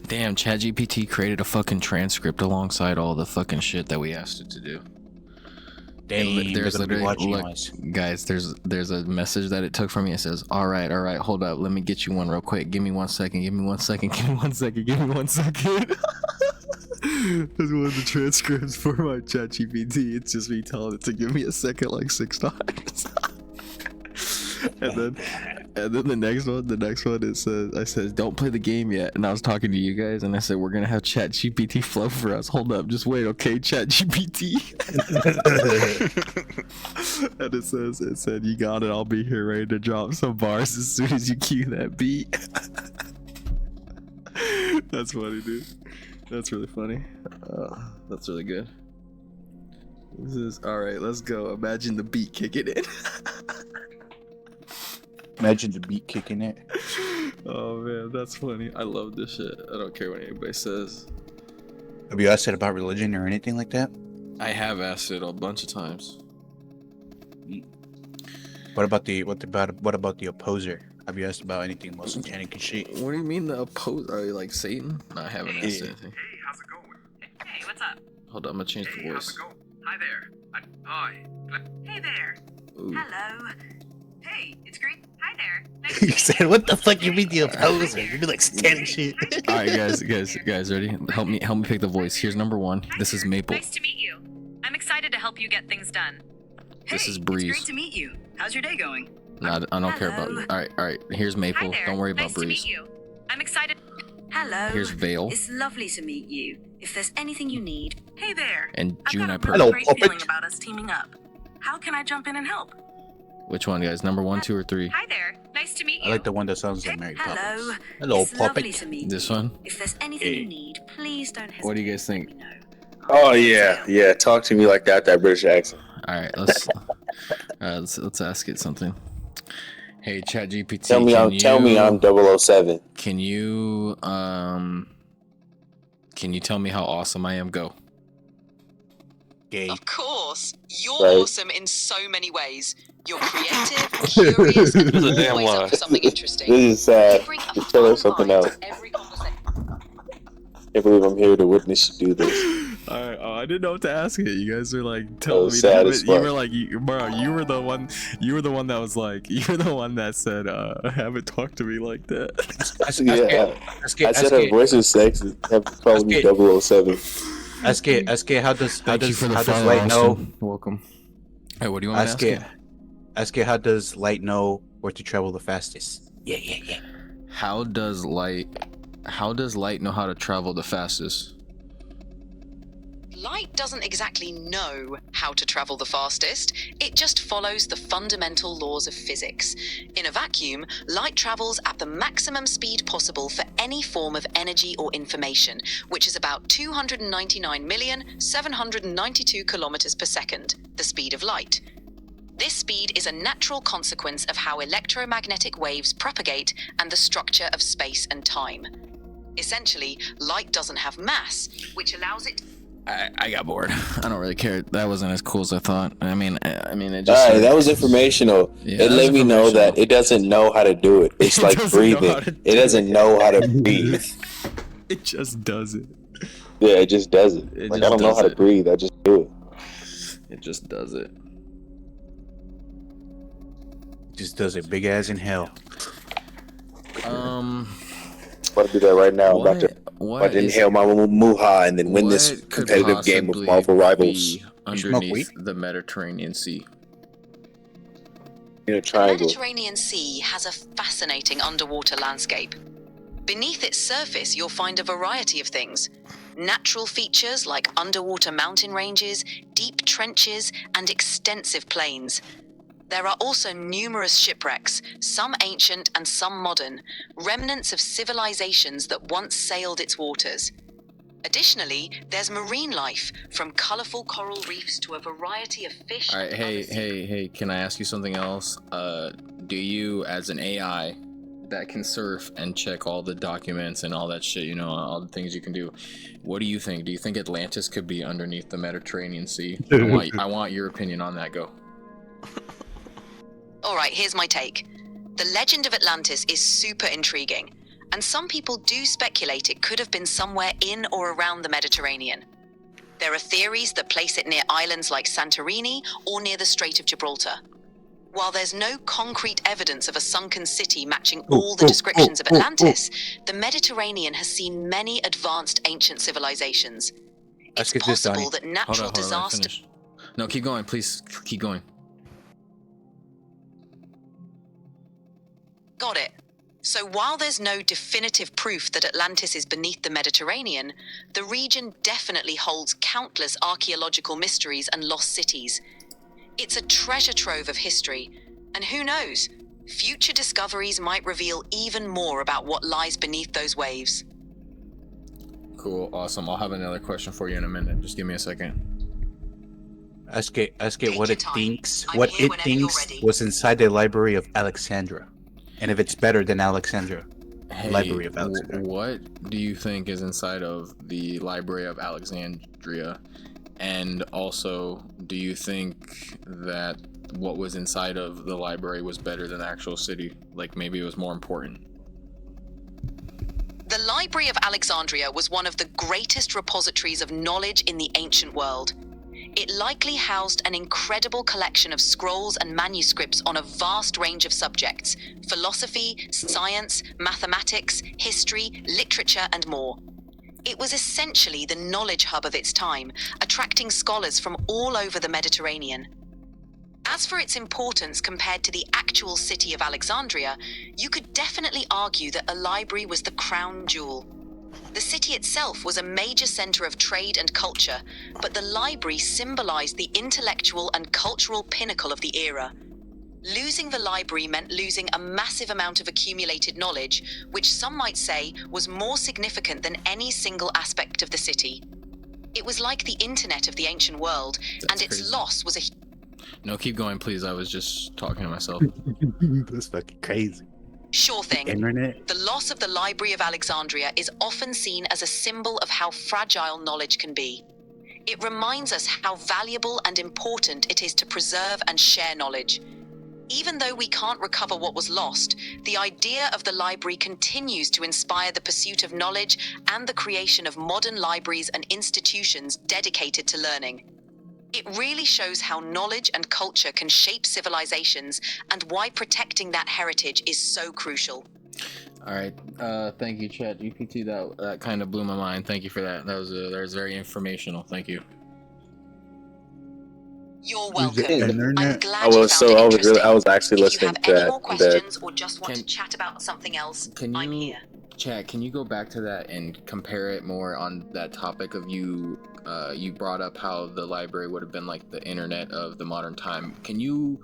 Damn, ChatGPT created a fucking transcript alongside all the fucking shit that we asked it to do. Damn, There's they're gonna be literally, watching look, us. guys, there's a message that it took from me. It says, all right, hold up, let me get you one real quick. Give me 1 second, give me 1 second, give me 1 second, give me 1 second. That's one of the transcripts for my ChatGPT. It's just me telling it to give me a second like 6 times. and then the next one it says, I said, don't play the game yet. And I was talking to you guys and I said, we're gonna have ChatGPT flow for us. Hold up, just wait, okay, ChatGPT. And it said, you got it, I'll be here ready to drop some bars as soon as you cue that beat. That's funny, dude. That's really funny. That's really good. This is alright, let's go. Imagine the beat kicking in. Imagine the beat kicking it. Oh man, that's funny. I love this shit. I don't care what anybody says. Have you asked it about religion or anything like that? I have asked it a bunch of times. What about the opposer? Have you asked about anything most satanic and shit? What do you mean the opposer? Are you like Satan? No, I haven't asked anything. Hey, how's it going? Hey, what's up? Hold on, I'm gonna change the How's voice. it going? Hi there. Hi. Hey there. Ooh. Hello. Hey, it's great. Hi there. Nice You said, what the fuck you mean the opposer? You're like satanic shit. All right, guys, ready? Help me pick the voice. Here's number 1. This is Maple. Nice to meet you. I'm excited to help you get things done. This Hey, is Breeze. It's great to meet you. How's your day going? No, I don't care about. Hello. All right. Here's Maple. Hi there. Don't worry about nice Breeze. to meet you. I'm excited. Hello. Here's Vale It's lovely to meet you. If there's anything you need. Hey there. and I've got a Juniper. really Hello, great puppet. feeling about us teaming up. How can I jump in and help? Which one, guys? Number 1, 2, or 3? Hi there. Nice to meet you. I like the one that sounds like Mary Hello. Poppins. Hello, It's lovely puppet. to meet This you. one? If there's anything Hey. you need, please don't hesitate. What do you guys to let think? me know. Oh yeah. Talk to me like that British accent. All right, let's ask it something. Hey, ChatGPT. Tell me I'm 007. Can you tell me how awesome I am? Go. Gay. Of course, you're Right. awesome in so many ways. You're creative, curious, and This is a damn always lie. up for something interesting. This is sad. You bring a Just tell her fun something mind else. to every conversation. Can't believe I'm here to witness you do this. All right. Oh, I didn't know what to ask it. You guys are like Oh, telling me to sad have as it. You fuck. were like, bro, you were the one that was like, you were the one that said, have it talk to me like that. I said her voice is sexy. Have to call me 007. Ask it. How does Thank you for the follow, light know? Austin. Welcome. Hey, what do you want Ask to it. Ask it. How does light know where to travel the fastest? Yeah. How does light know how to travel the fastest? Light doesn't exactly know how to travel the fastest, it just follows the fundamental laws of physics. In a vacuum, light travels at the maximum speed possible for any form of energy or information, which is about 299,792 kilometers per second, the speed of light. This speed is a natural consequence of how electromagnetic waves propagate and the structure of space and time. Essentially, light doesn't have mass, which allows it I got bored. I don't really care. That wasn't as cool as I thought. I mean, it just. Alright, that was informational. Yeah, It that let was me know that informational. it doesn't know how to do it. It's It like doesn't know breathing. how to It doesn't know how to breathe. It just does it. Yeah, it just does it. It Like just I don't know does how to it. breathe. I just do it. It just does it. Just does it big as in hell. I'm about to do that right now. I'm about to inhale my muha and then win this what could competitive game of possibly Marvel Rivals. be smoke underneath weed? the Mediterranean Sea? In a The triangle. Mediterranean Sea has a fascinating underwater landscape. Beneath its surface, you'll find a variety of things. Natural features like underwater mountain ranges, deep trenches, and extensive plains. There are also numerous shipwrecks, some ancient and some modern, remnants of civilizations that once sailed its waters. Additionally, there's marine life, from colorful coral reefs to a variety of fish. All right, and other hey, can I ask you something else? Do you, as an AI that can surf and check all the documents and all that shit, you know, all the things you can do, what do you think? Do you think Atlantis could be underneath the Mediterranean Sea? I want your opinion on that. Go. All right, here's my take. The legend of Atlantis is super intriguing. and some people do speculate it could have been somewhere in or around the Mediterranean. There are theories that place it near islands like Santorini or near the Strait of Gibraltar. While there's no concrete evidence of a sunken city matching all the descriptions of Atlantis, the Mediterranean has seen many advanced ancient civilizations. Let's It's get this, Donnie. possible that natural Hold on, let me disaster. finish. No, keep going, please. Keep going. Got it. So while there's no definitive proof that Atlantis is beneath the Mediterranean, the region definitely holds countless archaeological mysteries and lost cities. It's a treasure trove of history, and who knows, future discoveries might reveal even more about what lies beneath those waves. Cool, awesome. I'll have another question for you in a minute. Just give me a second. Ask it what your it time. thinks. I'm What here it whenever you're thinks ready. was inside the Library of Alexandria, and if it's better than Alexandria. Hey, Library of Alexandria. What do you think is inside of the Library of Alexandria? And also, do you think that what was inside of the library was better than the actual city? Like maybe it was more important? The Library of Alexandria was one of the greatest repositories of knowledge in the ancient world. It likely housed an incredible collection of scrolls and manuscripts on a vast range of subjects: philosophy, science, mathematics, history, literature, and more. It was essentially the knowledge hub of its time, attracting scholars from all over the Mediterranean. As for its importance compared to the actual city of Alexandria, you could definitely argue that a library was the crown jewel. The city itself was a major center of trade and culture, but the library symbolized the intellectual and cultural pinnacle of the era. Losing the library meant losing a massive amount of accumulated knowledge, which some might say was more significant than any single aspect of the city. It was like the internet of the ancient world, That's and its crazy. loss was a No, keep going, please. I was just talking to myself. That's fucking crazy. sure thing. Internet. The loss of the Library of Alexandria is often seen as a symbol of how fragile knowledge can be. It reminds us how valuable and important it is to preserve and share knowledge. Even though we can't recover what was lost, the idea of the library continues to inspire the pursuit of knowledge and the creation of modern libraries and institutions dedicated to learning. It really shows how knowledge and culture can shape civilizations and why protecting that heritage is so crucial. All right. Thank you, Chat GPT. That kind of blew my mind. Thank you for that. That was very informational. Thank you. You're welcome. Internet. I'm glad I you was found it interesting. I was actually If you listening have to any that. more questions or just want to Can- chat about something else, Can I'm you, here. Chat? Can you go back to that and compare it more on that topic of you? You brought up how the library would have been like the internet of the modern time. Can you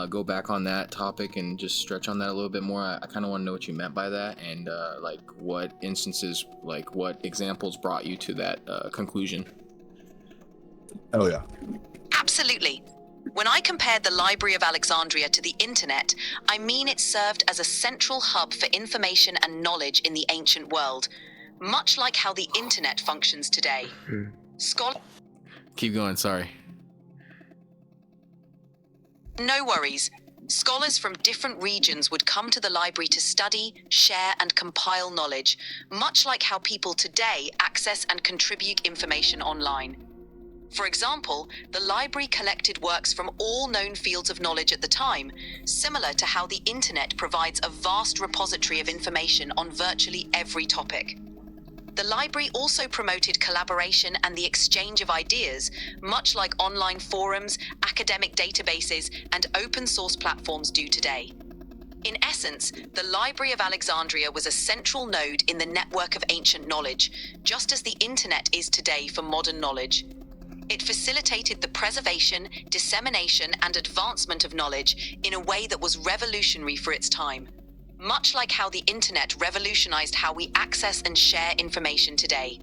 go back on that topic and just stretch on that a little bit more? I kind of want to know what you meant by that, and like what instances, like what examples brought you to that conclusion. Oh yeah. Absolutely. When I compared the Library of Alexandria to the internet, I mean it served as a central hub for information and knowledge in the ancient world, much like how the internet functions today. Keep going. Sorry. No worries. Scholars from different regions would come to the library to study, share, and compile knowledge, much like how people today access and contribute information online. For example, the library collected works from all known fields of knowledge at the time, similar to how the internet provides a vast repository of information on virtually every topic. The library also promoted collaboration and the exchange of ideas, much like online forums, academic databases, and open source platforms do today. In essence, the Library of Alexandria was a central node in the network of ancient knowledge, just as the internet is today for modern knowledge. It facilitated the preservation, dissemination, and advancement of knowledge in a way that was revolutionary for its time, much like how the internet revolutionized how we access and share information today.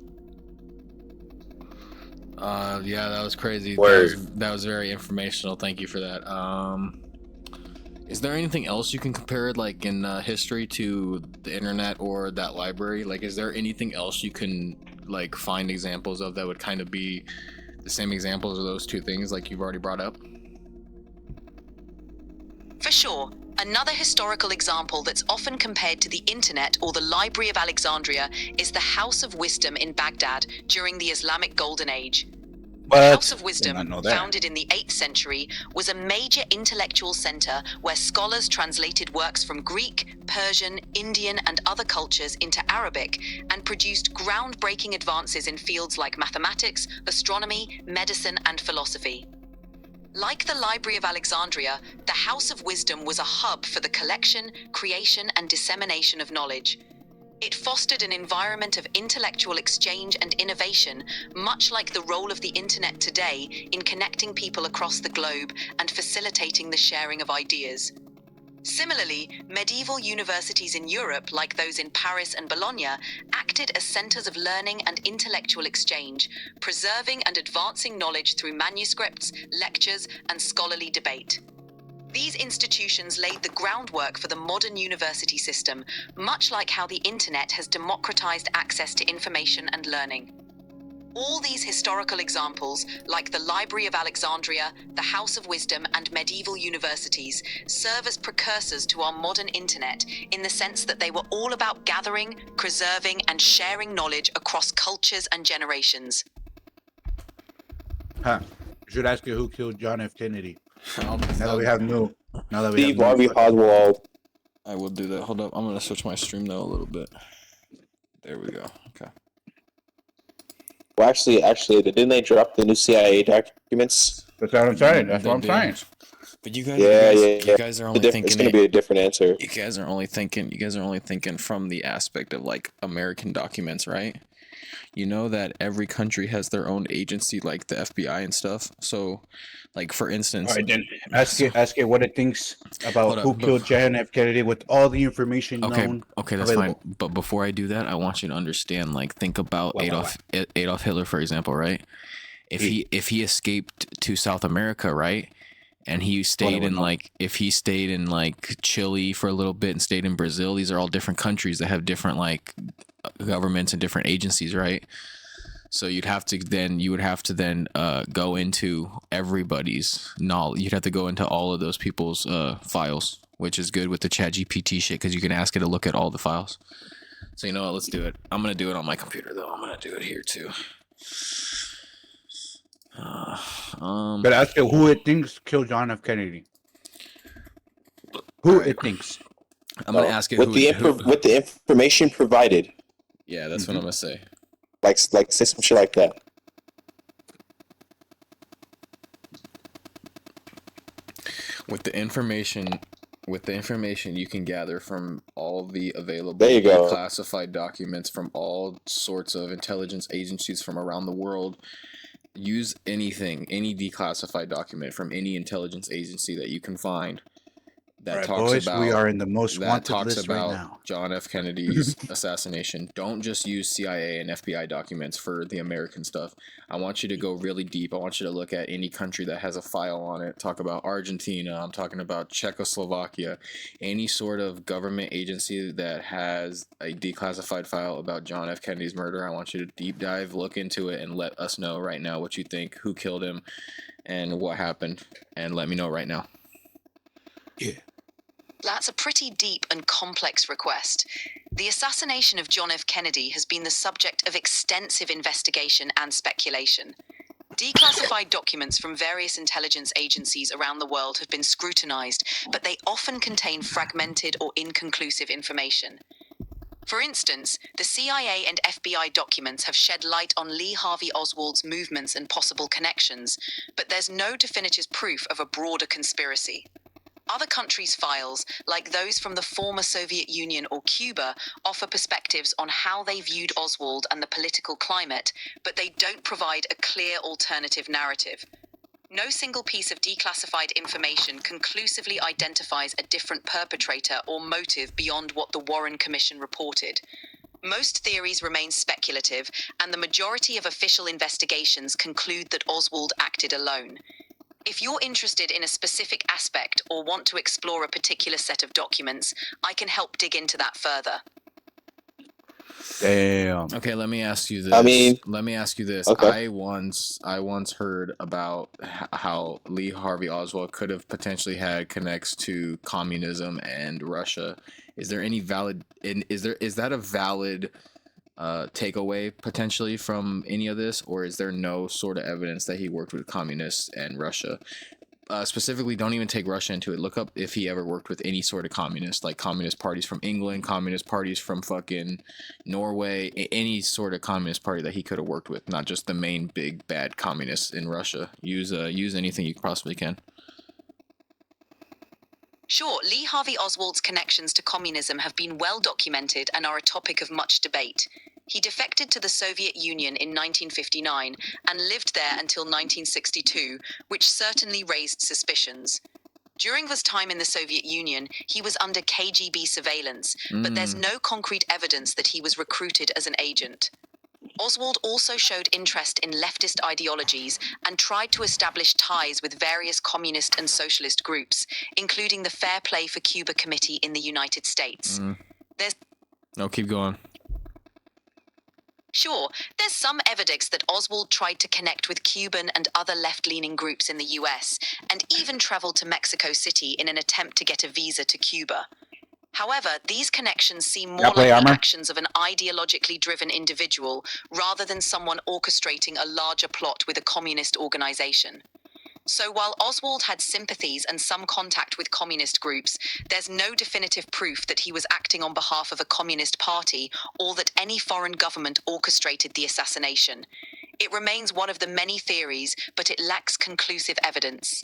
Yeah, that was crazy. Word. That was very informational. Thank you for that. Is there anything else you can compare, like in history, to the internet or that library? Like, is there anything else you can like find examples of that would kind of be the same examples of those two things, like you've already brought up? For sure, another historical example that's often compared to the internet or the Library of Alexandria is the House of Wisdom in Baghdad during the Islamic Golden Age. The House of Did not Wisdom, know that. founded in the 8th century, was a major intellectual center where scholars translated works from Greek, Persian, Indian, and other cultures into Arabic and produced groundbreaking advances in fields like mathematics, astronomy, medicine, and philosophy. Like the Library of Alexandria, the House of Wisdom was a hub for the collection, creation, and dissemination of knowledge. It fostered an environment of intellectual exchange and innovation, much like the role of the internet today in connecting people across the globe and facilitating the sharing of ideas. Similarly, medieval universities in Europe, like those in Paris and Bologna, acted as centers of learning and intellectual exchange, preserving and advancing knowledge through manuscripts, lectures, and scholarly debate. These institutions laid the groundwork for the modern university system, much like how the internet has democratized access to information and learning. All these historical examples, like the Library of Alexandria, the House of Wisdom, and medieval universities, serve as precursors to our modern internet in the sense that they were all about gathering, preserving, and sharing knowledge across cultures and generations. Huh. Should ask you who killed John F. Kennedy. Now Now that we have new. Steve Harvey Oswald. I will do that. Hold up. I'm gonna switch my stream though a little bit. There we go. Okay. Well, actually, didn't they drop the new CIA documents? That's what I'm saying. That's They what I'm did. saying. But you guys, Yeah. you guys are only thinking It's going to be a different answer. You guys are only thinking from the aspect of like American documents, right? You know that every country has their own agency, like the FBI and stuff. So, like for instance, All right, then ask it what it thinks about Hold up, who but- killed John F. Kennedy with all the information known. Okay, that's available. fine. But before I do that, I want you to understand. Like, think about What? Adolf Hitler, for example, right? If he escaped to South America, right, and he stayed in if he stayed in like Chile for a little bit and stayed in Brazil, these are all different countries that have different like governments and different agencies, right? So you would have to then go into everybody's knowledge. You'd have to go into all of those people's files, which is good with the Chat GPT shit because you can ask it to look at all the files. So you know what? Let's do it. I'm gonna do it on my computer though. I'm gonna do it here too. But ask it who it thinks killed John F. Kennedy. Who it thinks. I'm gonna ask it with the information provided. Yeah, that's what I'm gonna say. Like say some shit like that. With the information you can gather from all the available There you go. classified documents from all sorts of intelligence agencies from around the world. Use any declassified document from any intelligence agency that you can find that All right, talks boys, about we are in the most that wanted talks list about right now. John F. Kennedy's assassination. Don't just use CIA and FBI documents for the American stuff. I want you to go really deep. I want you to look at any country that has a file on it. Talk about Argentina. I'm talking about Czechoslovakia. Any sort of government agency that has a declassified file about John F. Kennedy's murder. I want you to deep dive, look into it, and let us know right now what you think, who killed him, and what happened. And let me know right now. Yeah. That's a pretty deep and complex request. The assassination of John F. Kennedy has been the subject of extensive investigation and speculation. Declassified documents from various intelligence agencies around the world have been scrutinized, but they often contain fragmented or inconclusive information. For instance, the CIA and FBI documents have shed light on Lee Harvey Oswald's movements and possible connections, but there's no definitive proof of a broader conspiracy. Other countries' files, like those from the former Soviet Union or Cuba, offer perspectives on how they viewed Oswald and the political climate, but they don't provide a clear alternative narrative. No single piece of declassified information conclusively identifies a different perpetrator or motive beyond what the Warren Commission reported. Most theories remain speculative, and the majority of official investigations conclude that Oswald acted alone. If you're interested in a specific aspect or want to explore a particular set of documents, I can help dig into that further. Damn. Okay, let me ask you this. Let me ask you this. Okay. I once heard about how Lee Harvey Oswald could have potentially had connects to communism and Russia. Is there any valid? Is that a valid takeaway potentially from any of this, or is there no sort of evidence that he worked with communists and Russia? Specifically, don't even take Russia into it. Look up if he ever worked with any sort of communist, like communist parties from England, communist parties from fucking Norway, any sort of communist party that he could have worked with, not just the main big bad communists in Russia. Use anything you possibly can. Sure, Lee Harvey Oswald's connections to communism have been well documented and are a topic of much debate. He defected to the Soviet Union in 1959 and lived there until 1962, which certainly raised suspicions. During his time in the Soviet Union, he was under KGB surveillance, but there's no concrete evidence that he was recruited as an agent. Oswald also showed interest in leftist ideologies and tried to establish ties with various communist and socialist groups, including the Fair Play for Cuba Committee in the United States. No, keep going. Sure, there's some evidence that Oswald tried to connect with Cuban and other left-leaning groups in the US, and even traveled to Mexico City in an attempt to get a visa to Cuba. However, these connections seem more like the actions of an ideologically driven individual rather than someone orchestrating a larger plot with a communist organization. So while Oswald had sympathies and some contact with communist groups, there's no definitive proof that he was acting on behalf of a communist party or that any foreign government orchestrated the assassination. It remains one of the many theories, but it lacks conclusive evidence.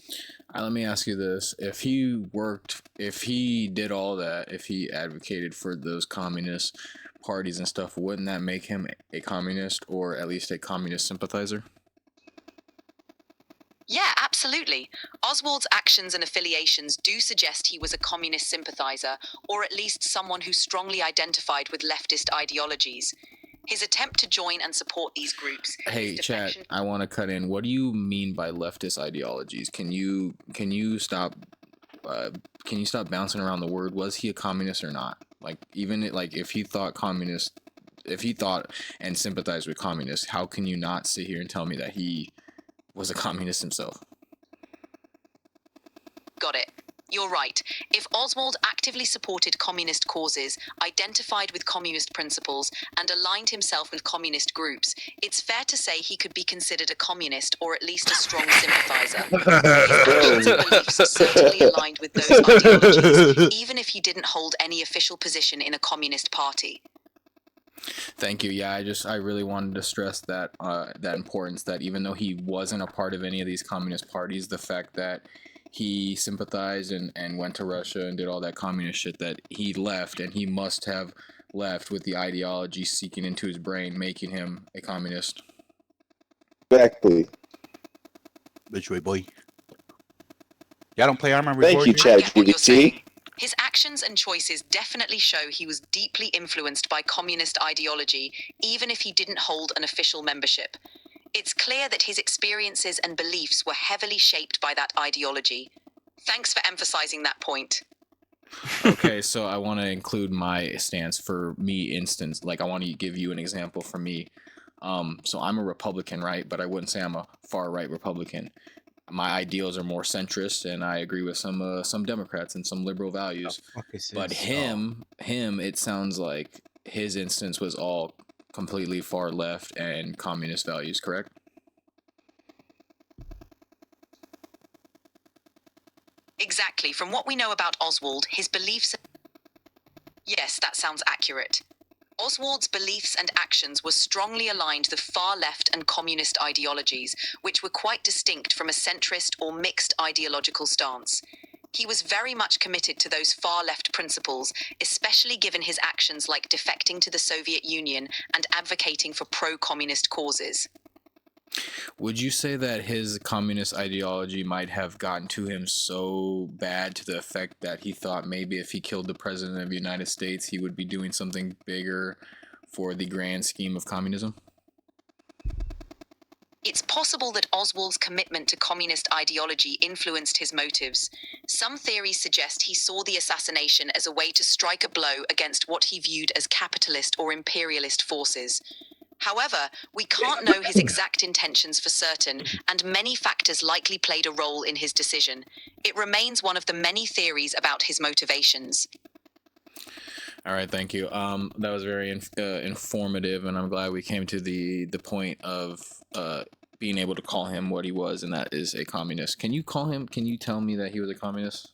Let me ask you this. If he did all that, if he advocated for those communist parties and stuff, wouldn't that make him a communist or at least a communist sympathizer? Yeah, absolutely. Oswald's actions and affiliations do suggest he was a communist sympathizer, or at least someone who strongly identified with leftist ideologies. His attempt to join and support these groups. Hey, chat, I want to cut in. What do you mean by leftist ideologies? Can you stop bouncing around the word? Was he a communist or not? Like, even like if he thought and sympathized with communists, how can you not sit here and tell me that he was a communist himself? Got it. You're right. If Oswald actively supported communist causes, identified with communist principles, and aligned himself with communist groups, it's fair to say he could be considered a communist or at least a strong sympathizer. His actions and beliefs are certainly aligned with those ideologies, even if he didn't hold any official position in a communist party. Thank you. Yeah, I really wanted to stress that that importance, that even though he wasn't a part of any of these communist parties, the fact that he sympathized and went to Russia and did all that communist shit, that he left, and he must have left with the ideology seeking into his brain, making him a communist. Exactly. Which way, boy? Y'all don't play Armor Thank you, I get what you're saying. ChatGPT. His actions and choices definitely show he was deeply influenced by communist ideology, even if he didn't hold an official membership. It's clear that his experiences and beliefs were heavily shaped by that ideology. Thanks for emphasizing that point. Okay, so I want to include my stance for me instance. Like, I want to give you an example for me. So I'm a Republican, right? But I wouldn't say I'm a far-right Republican. My ideals are more centrist, and I agree with some Democrats and some liberal values. But him, it sounds like his instance was all completely far left and communist values, correct? Exactly. From what we know about Oswald, his beliefs... Yes, that sounds accurate. Oswald's beliefs and actions were strongly aligned with far left and communist ideologies, which were quite distinct from a centrist or mixed ideological stance. He was very much committed to those far left principles, especially given his actions like defecting to the Soviet Union and advocating for pro-communist causes. Would you say that his communist ideology might have gotten to him so bad to the effect that he thought maybe if he killed the president of the United States, he would be doing something bigger for the grand scheme of communism? It's possible that Oswald's commitment to communist ideology influenced his motives. Some theories suggest he saw the assassination as a way to strike a blow against what he viewed as capitalist or imperialist forces. However, we can't know his exact intentions for certain, and many factors likely played a role in his decision. It remains one of the many theories about his motivations. All right, thank you. That was very informative, and I'm glad we came to the point of being able to call him what he was, and that is a communist. Can you call him? Can you tell me that he was a communist?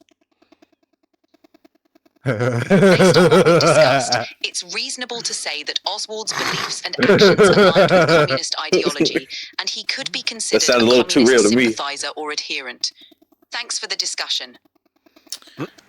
Based on what we've discussed, it's reasonable to say that Oswald's beliefs and actions aligned with communist ideology, and he could be considered a sounded a little too real communist to me. sympathizer or adherent. Thanks for the discussion.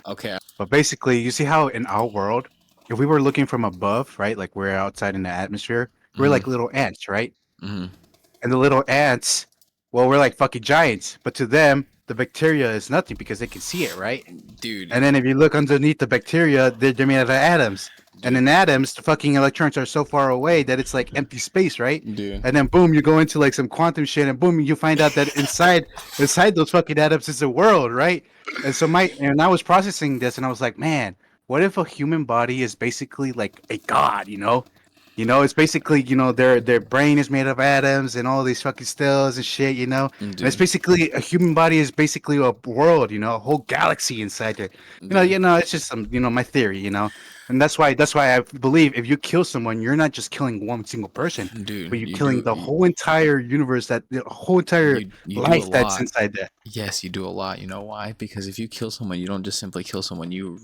Okay. But basically, you see how in our world, if we were looking from above, right, like we're outside in the atmosphere, we're like little ants, right? Mm-hmm. And the little ants, well, we're like fucking giants. But to them, the bacteria is nothing because they can see it, right? Dude. And then if you look underneath the bacteria, they're made out of atoms. And in atoms, the fucking electrons are so far away that it's like empty space, right? Dude. And then boom, you go into like some quantum shit, and boom, you find out that inside those fucking atoms is a world, right? And so I was processing this, and I was like, man, what if a human body is basically like a god, you know? You know, it's basically, you know, their brain is made of atoms and all these fucking cells and shit, you know? And it's basically, a human body is basically a world, you know, a whole galaxy inside there. You know, it's just some, you know, my theory, you know? And that's why I believe if you kill someone, you're not just killing one single person, Dude, but you're killing the whole entire universe, the whole entire life that's inside there. Yes, you do a lot. You know why? Because if you kill someone, you don't just simply kill someone. You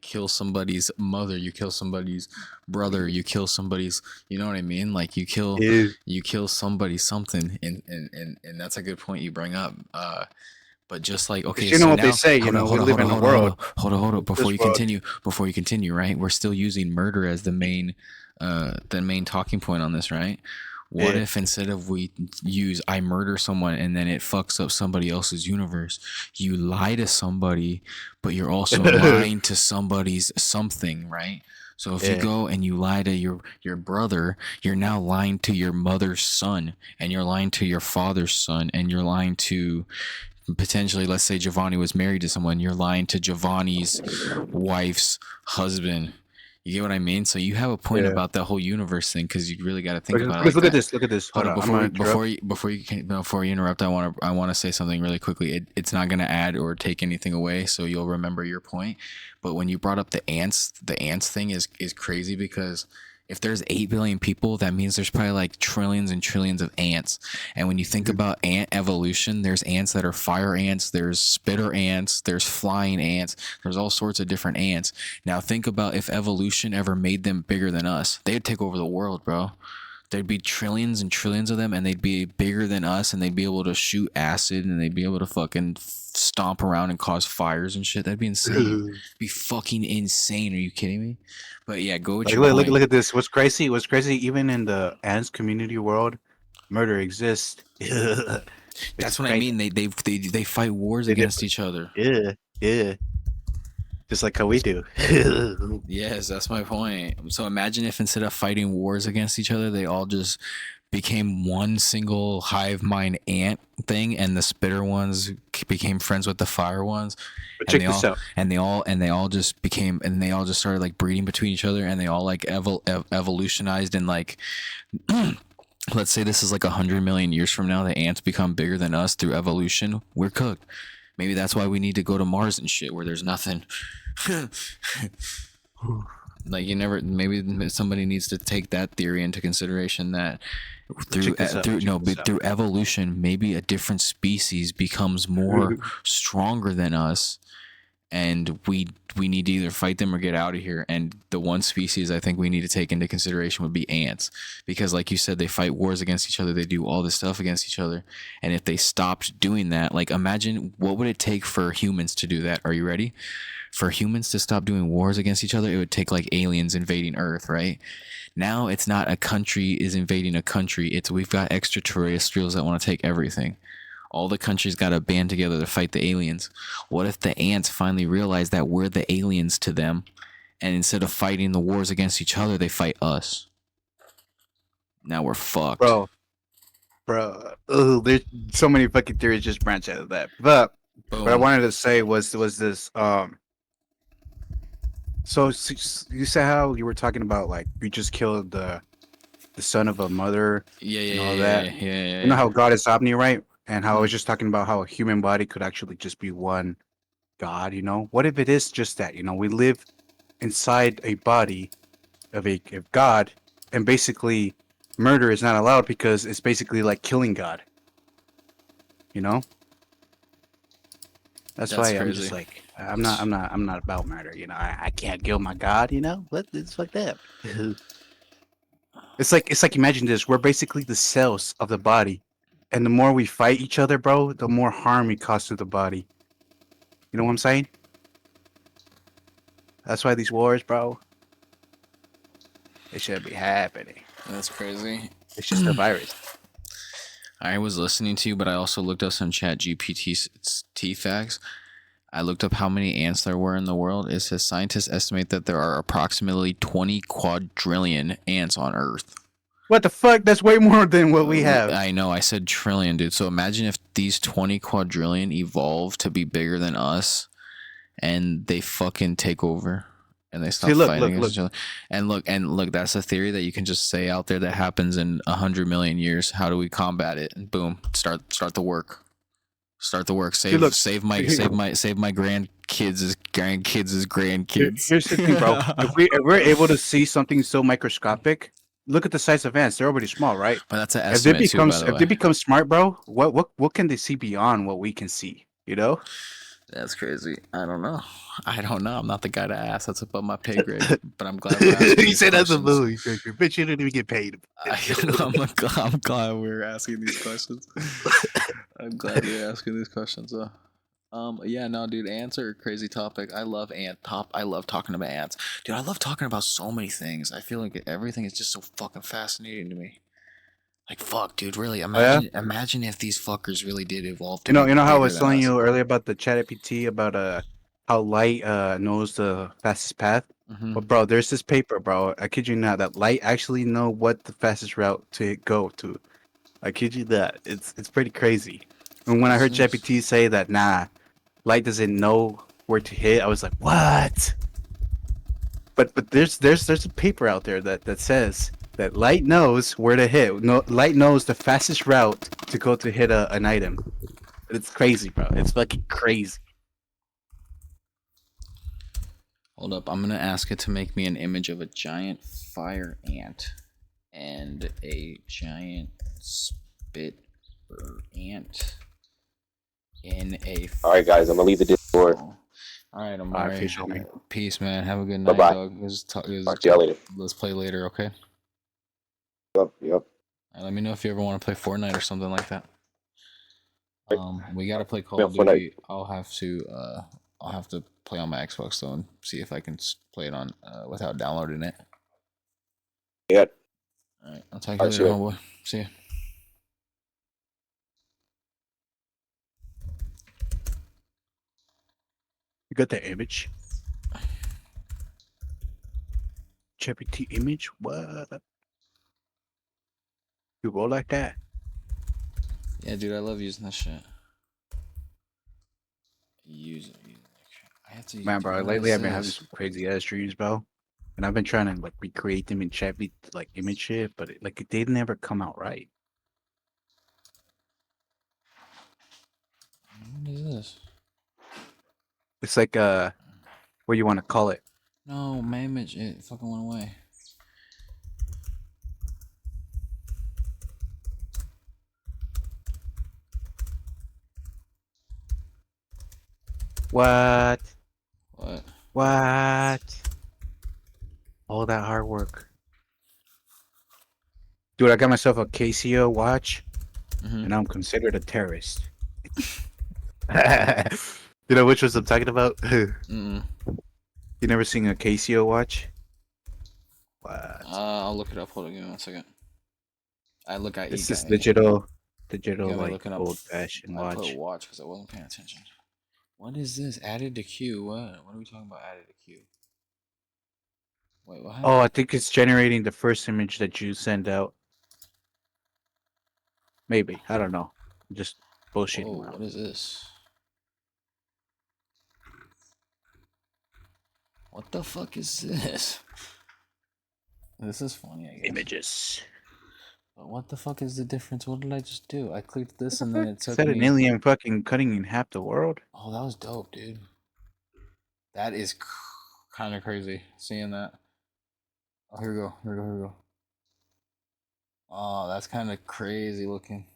kill somebody's mother. You kill somebody's brother. You kill somebody's. You know what I mean? Like you kill somebody something, and that's a good point you bring up. But just like, okay, you know what they say, you know, we live in a world. Hold on. Before you continue, right? We're still using murder as the main talking point on this, right? What if instead of we use I murder someone and then it fucks up somebody else's universe, you lie to somebody, but you're also lying to somebody's something, right? So if you go and you lie to your brother, you're now lying to your mother's son, and you're lying to your father's son, and you're lying to potentially, let's say Giovanni was married to someone, you're lying to Giovanni's wife's husband. You get what I mean? So you have a point about that whole universe thing, because you really got to think about it. Look at this. Hold on, before you interrupt, I want to say something really quickly. It's not going to add or take anything away, so you'll remember your point. But when you brought up the ants thing is crazy, because if there's 8 billion people, that means there's probably like trillions and trillions of ants. And when you think about ant evolution, there's ants that are fire ants, there's spitter ants, there's flying ants, there's all sorts of different ants. Now think about if evolution ever made them bigger than us. They'd take over the world, bro. There'd be trillions and trillions of them, and they'd be bigger than us, and they'd be able to shoot acid, and they'd be able to fucking stomp around and cause fires and shit. That'd be insane. Be fucking insane. Are you kidding me? But yeah, go with your point. Look at this. What's crazy, even in the ants community world, murder exists. That's what I mean. They fight wars against each other. Yeah. Just like how we do. Yes, that's my point. So imagine if instead of fighting wars against each other, they all just became one single hive mind ant thing, and the spitter ones became friends with the fire ones. But check this out. And they all just started like breeding between each other, and they all like evolutionized, and like let's say this is like 100 million years from now, the ants become bigger than us through evolution. We're cooked. Maybe that's why we need to go to Mars and shit, where there's nothing. Like maybe somebody needs to take that theory into consideration, that through evolution, maybe a different species becomes more stronger than us, and we need to either fight them or get out of here. And the one species I think we need to take into consideration would be ants, because like you said, they fight wars against each other, they do all this stuff against each other, and if they stopped doing that, like imagine what would it take for humans to do that. Are you ready? For humans to stop doing wars against each other, it would take like aliens invading Earth, right? Now it's not a country is invading a country, it's we've got extraterrestrials that want to take everything. All the countries got to band together to fight the aliens. What if the ants finally realize that we're the aliens to them, and instead of fighting the wars against each other, they fight us? Now we're fucked. bro. Oh, there's so many fucking theories just branch out of that. But what I Boom. wanted to say was this. So you said how you were talking about like you just killed the son of a mother Yeah, yeah, and yeah, all yeah, that. yeah, yeah, yeah, You know yeah. how God is omni, right? And how I Mhm. was just talking about how a human body could actually just be one God. You know, what if it is just that? You know, we live inside a body of God, and basically murder is not allowed because it's basically like killing God. You know, that's That's why I'm just crazy. like I'm not about murder. You know, I can't kill my God. You know, what it's like that. It's like imagine this: we're basically the cells of the body, and the more we fight each other, bro, the more harm we cause to the body. You know what I'm saying? That's why these wars, bro, they shouldn't be happening. That's crazy. It's just a virus. I was listening to you, but I also looked up some Chat GPT T facts. I looked up how many ants there were in the world. It says scientists estimate that there are approximately 20 quadrillion ants on Earth. What the fuck? That's way more than what we have. I know, I said trillion, dude. So imagine if these 20 quadrillion evolve to be bigger than us and they fucking take over and they stop See, look, fighting look, against look. each other. And look, that's a theory that you can just say out there that happens in 100 million years. How do we combat it? And boom, start the work. Start the work. See, look. Save my grandkids' grandkids. Here's the thing, bro. If we're able to see something so microscopic, look at the size of ants. They're already small, right? But that's an estimate too, by the If they way. become smart, bro, what can they see beyond what we can see? You know? That's crazy. I don't know. I'm not the guy to ask. That's above my pay grade. But I'm glad we're asking He these said that's a questions. movie. Bitch, you didn't even get paid. I'm glad we're asking these questions. I'm glad you're asking these questions. Yeah, no, dude, ants are a crazy topic. I love I love talking about ants, dude. I love talking about so many things. I feel like everything is just so fucking fascinating to me. Like, fuck, dude, really. Oh, yeah? Imagine if these fuckers really did evolve to You be know how I bigger was than telling us. you earlier about the ChatGPT about how light knows the fastest path. Mm-hmm. But bro, there's this paper, bro. I kid you not, that light actually know what the fastest route to go to. I kid you not. It's pretty crazy. And when I heard GPT say that, nah, light doesn't know where to hit, I was like, what? But there's a paper out there that says that light knows where to hit. No, light knows the fastest route to go to hit an item. It's crazy, bro. It's fucking crazy. Hold up, I'm gonna ask it to make me an image of a giant fire ant and a giant spit ant in a. All right, guys, I'm gonna leave the Discord. All right, I'm All right, alright. fish on me. Peace, man. Have a good Bye night, bye. dog. Talk to y'all later. Let's play later, okay? Yep. Let me know if you ever want to play Fortnite or something like that. We gotta play Call Yeah, of Fortnite. Duty. I'll have to play on my Xbox though and see if I can play it on without downloading it. Yeah. All right, I'll talk to you later, homeboy. See ya. You got the image? GPT image? What? You roll like that? Yeah, dude, I love using that shit. Use it. I have to. Man, bro, What lately is I've been having this? some crazy ass dreams, bro. And I've been trying to like recreate them in chat like image shit, but they never come out right. What is this? It's like what do you want to call it? No, my image. It fucking went away. What? What? What? All that hard work. Dude, I got myself a Casio watch, Mm-hmm. and I'm considered a terrorist. You know which ones I'm talking about? Mm-mm. You never seen a Casio watch? What? I'll look it up. Hold on, give me 1 second. It's this digital You got me like looking up. old-fashioned I put watch. watch because I wasn't paying attention. What is this? Added to queue. What are we talking about? Added to queue. Wait, what? Oh, I think it's generating the first image that you send out. Maybe. I don't know. I'm just bullshitting Whoa, around. what is this? What the fuck is this? This is funny, I guess. Images. But what the fuck is the difference? What did I just do? I clicked this and then it Is took that an me. alien fucking cutting in half the world? Oh, that was dope, dude. That is kind of crazy seeing that. Oh, here we go. Here we go. Here we go. Oh, that's kind of crazy looking.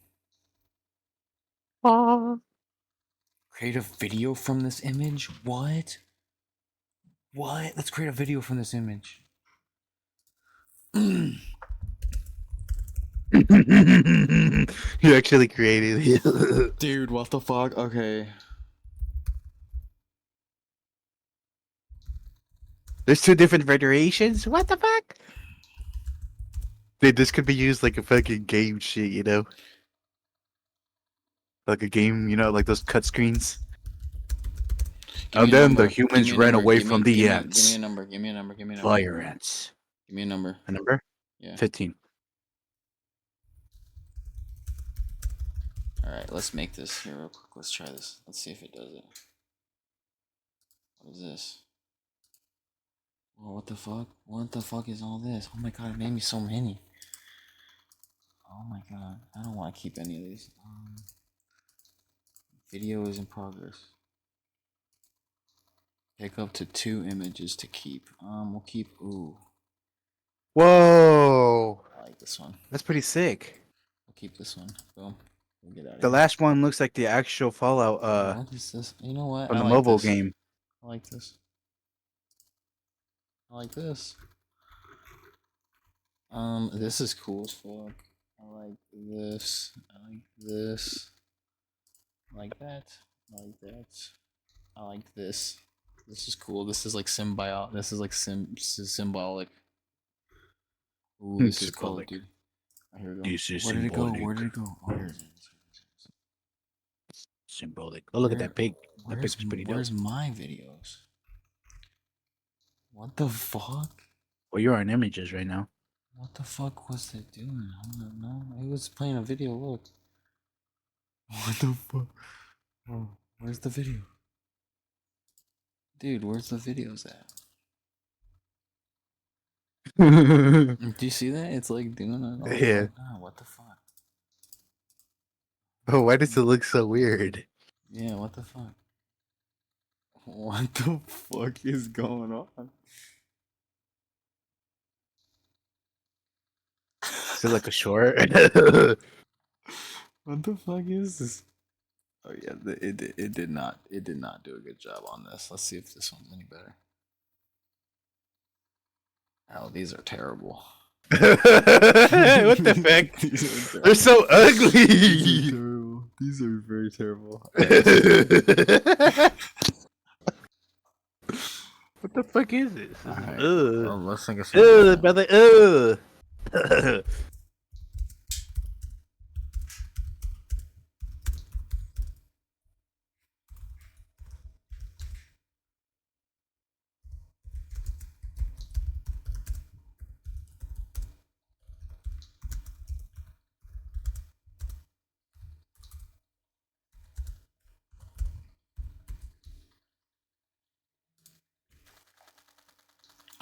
Create a video from this image? What? What? Let's create a video from this image. You actually created it. Dude, what the fuck? Okay. There's two different variations? What the fuck? Dude, this could be used like a fucking game shit, you know? Like a game, you know, like those cut screens. Give And me a then the number. Give humans me a ran number. away Give me- from give the me- ants. Give me a number. Give me a number. Give me a number. Fire ants. Give me a number. A number? Yeah. 15. All right, let's make this here real quick. Let's try this. Let's see if it does it. What is this? Oh, what the fuck? What the fuck is all this? Oh my god, it made me so many. Oh my god, I don't want to keep any of these. Video is in progress. Pick up to 2 images to keep. We'll keep. Ooh, Whoa! I like this one. That's pretty sick. We'll keep this one. Boom. We'll get out of The here. last one looks like the actual Fallout What is this? You know what? from I the like mobile this. game. I like this. I like this. This is cool as fuck. I like this. I like this. I like that. I like that. I like this. This is cool. This is like symbiotic. This is like symbolic. Ooh, this is cool, Symbolic. dude. Oh, here we go. This is Where did it go? symbolic. Where did it go? Oh, here it is. Symbolic. Oh, look at that pig. That Where's, pig's pretty dope. where's my videos? What the fuck? Well, you're on images right now. What the fuck was it doing? I don't know. It was playing a video. Look. What the fuck? Oh, where's the video? Dude, where's the videos at? Do you see that? It's like doing it. Oh, Yeah. God, what the fuck? Oh, why does it look so weird? Yeah, what the fuck? What the fuck is going on? Is it like a short? What the fuck is this? Oh yeah, it did not do a good job on this. Let's see if this one's any better. Oh, these are terrible. What the fuck? They're so ugly. These are very terrible. What the fuck is this? Alright. Ugh. Let's think of something. Ugh, brother. Ugh.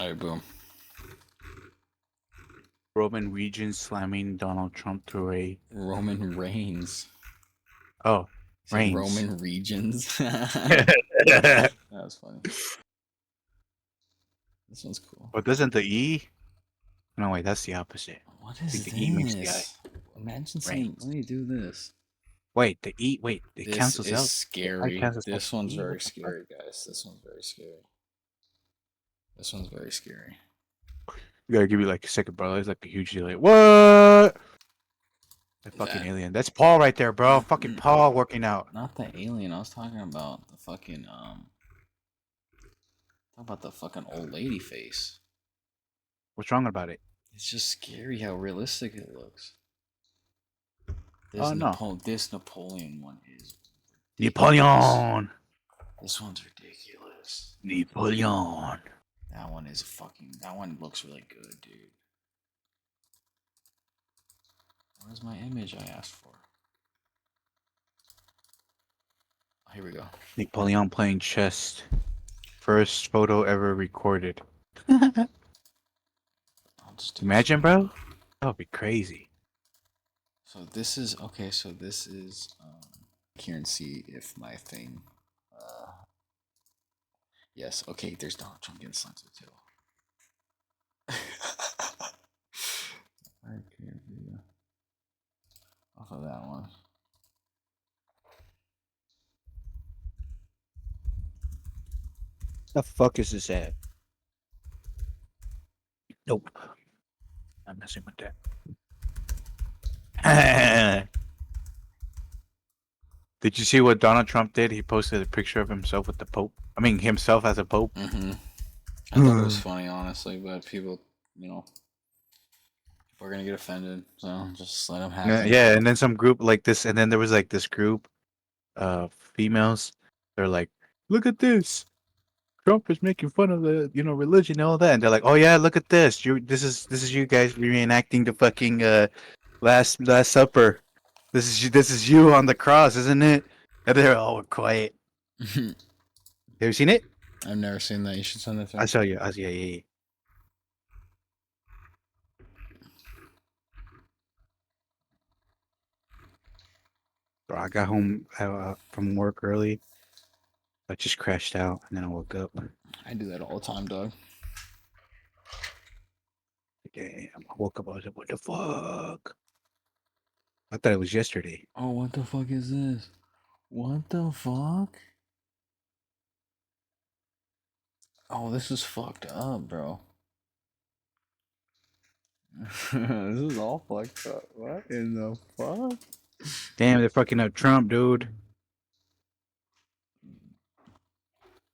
Alright, boom. Roman regions slamming Donald Trump through a. Roman Reigns. Oh, Said Reigns. Roman regions. That was funny. This one's cool. But doesn't the E? No, wait, that's the opposite. What is think the E makes the this? Imagine saying, Reigns. let me do this. Wait, the E. Wait, it This cancels is out. scary. cancels This out. one's E, very what the fuck? scary, guys. This one's very scary. This one's very scary. You gotta give me like a second, bro. It's like a huge delay. What? The fucking That- alien. That's Paul right there, bro. Fucking Paul working out. Not the alien. I was talking about the fucking talking about the fucking old lady face. What's wrong about it? It's just scary how realistic it looks. This Oh, no. This Napoleon one is. Napoleon. This one's ridiculous. Napoleon. That one is fucking. That one looks really good, dude. Where's my image I asked for? Here we go. Napoleon playing chess. First photo ever recorded. I'll just do Imagine, bro. That would be crazy. So this is okay. So this is here and see if my thing. Yes. Okay. There's Donald Trump getting slimed too. I can't video off of that one. The fuck is this at? Nope. I'm messing with that. Did you see what Donald Trump did? He posted a picture of himself with the Pope. I mean, himself as a Pope. Mm-hmm. I thought it was funny, honestly, but people, people are gonna get offended, so just let them happen. Yeah, and then some group like this, and then there was like this group of females. They're like, "Look at this! Trump is making fun of the religion and all that." And they're like, "Oh yeah, look at this! This is you guys reenacting the fucking last supper. This is you on the cross, isn't it?" And they're all quiet. Have you seen it? I've never seen that. You should send it to me. I saw you. Yeah. Bro, I got home from work early. I just crashed out and then I woke up. I do that all the time, dog. Damn, I woke up. I was like, "What the fuck?" I thought it was yesterday. Oh, what the fuck is this? What the fuck? Oh, this is fucked up, bro. This is all fucked up. What in the fuck? Damn, they're fucking up Trump, dude.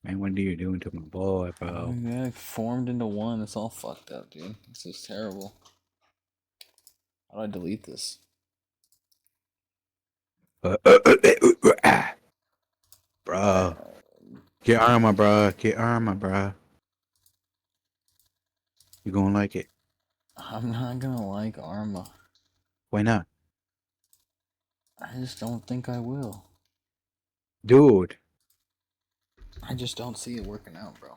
Man, what are you doing to my boy, bro? Yeah, formed into one. It's all fucked up, dude. This is terrible. How do I delete this? Bro. Get armor, bro. Get armor, bro. You gonna like it. I'm not gonna like Arma. Why not? I just don't think I will. Dude. I just don't see it working out, bro.